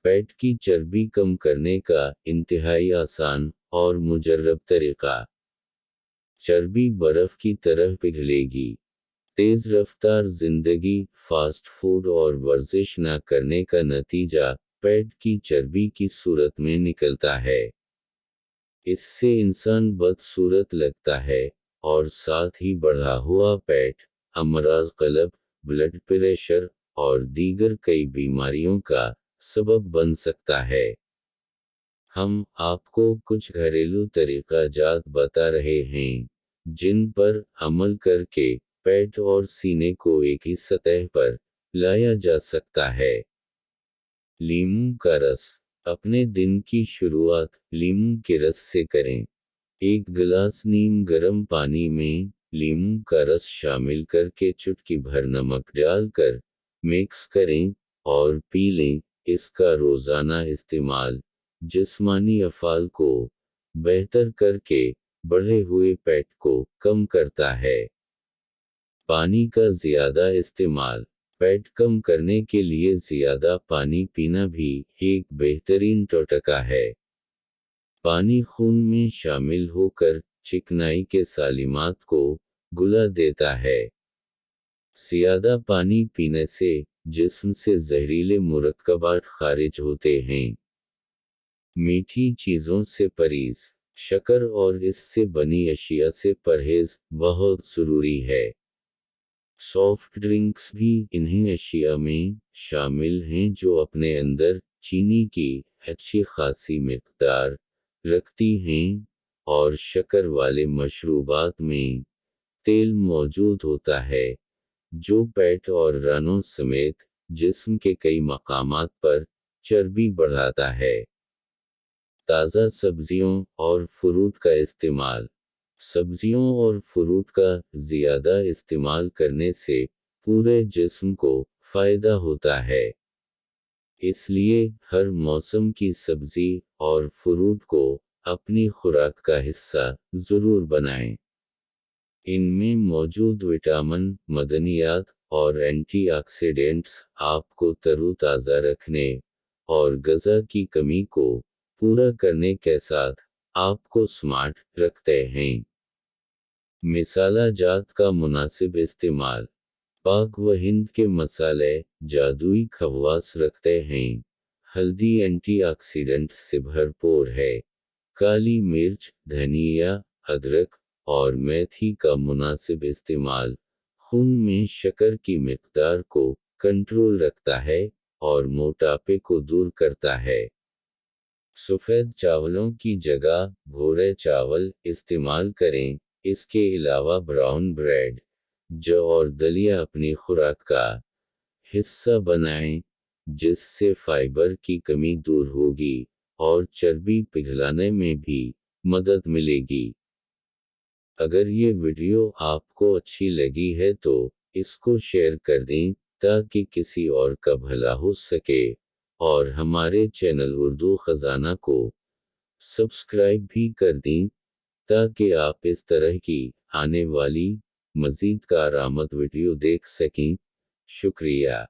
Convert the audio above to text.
पेट की चर्बी कम करने का इंतहाई आसान और मुजर्रब तरीका। चर्बी बर्फ की तरह पिघलेगी। तेज रफ्तार जिंदगी, फास्ट फूड और वर्जिश न करने का नतीजा पेट की चर्बी की सूरत में निकलता है। इससे इंसान बदसूरत लगता है और साथ ही बढ़ा हुआ पेट अमराज कल्ब, ब्लड प्रेशर और दीगर कई बीमारियों का सबब बन सकता है। हम आपको कुछ घरेलू तरीका जात बता रहे हैं जिन पर अमल करके पेट और सीने को एक ही सतह पर लाया जा सकता है। लीमू का रस। अपने दिन की शुरुआत लीमू के रस से करें। एक गिलास नीम गर्म पानी में लीमू का रस शामिल करके चुटकी भर नमक डालकर मिक्स करें और पी लें। इसका रोज़ाना इस्तेमाल जिस्मानी अफ़ाल को बेहतर करके बढ़े हुए पेट को कम करता है। पानी का ज़्यादा इस्तेमाल। पेट कम करने के लिए ज़्यादा पानी पीना भी एक बेहतरीन टोटका है। पानी खून में शामिल होकर चिकनाई के सालिमात को घुला देता है। ज़्यादा पानी पीने से जिस्म से जहरीले मुरक्कबात खारिज होते हैं। मीठी चीज़ों से परहेज़। शक्कर और इससे बनी अशिया से परहेज़ बहुत ज़रूरी है। सॉफ्ट ड्रिंक्स भी इन्हीं अशिया में शामिल हैं जो अपने अंदर चीनी की अच्छी खासी मिक़दार रखती हैं और शक्कर वाले मशरूबात में तेल मौजूद होता है जो पेट और रनों समेत जिस्म के कई मकामात पर चर्बी बढ़ाता है। ताज़ा सब्जियों और फ्रूट का इस्तेमाल। सब्जियों और फ्रूट का ज़्यादा इस्तेमाल करने से पूरे जिस्म को फ़ायदा होता है। इसलिए हर मौसम की सब्जी और फ्रूट को अपनी खुराक का हिस्सा ज़रूर बनाएं। इनमें मौजूद विटामिन, मदनियात और एंटीऑक्सीडेंट्स आपको तरोताज़ा रखने और ग़िज़ा की कमी को पूरा करने के साथ आपको स्मार्ट रखते हैं। मसाला जात का मुनासिब इस्तेमाल। पाक व हिंद के मसाले जादुई खवास रखते हैं। हल्दी एंटीऑक्सीडेंट्स से भरपूर है। काली मिर्च, धनिया, अदरक और मेथी का मुनासिब इस्तेमाल खून में शक्कर की मिक़दार को कंट्रोल रखता है और मोटापे को दूर करता है। सफ़ेद चावलों की जगह भूरे चावल इस्तेमाल करें। इसके अलावा ब्राउन ब्रेड, जौ और दलिया अपनी खुराक का हिस्सा बनाएं, जिससे फाइबर की कमी दूर होगी और चर्बी पिघलाने में भी मदद मिलेगी। अगर ये वीडियो आपको अच्छी लगी है तो इसको शेयर कर दें ताकि किसी और का भला हो सके और हमारे चैनल उर्दू खजाना को सब्सक्राइब भी कर दें ताकि आप इस तरह की आने वाली मज़ीद कारआमद वीडियो देख सकें। शुक्रिया।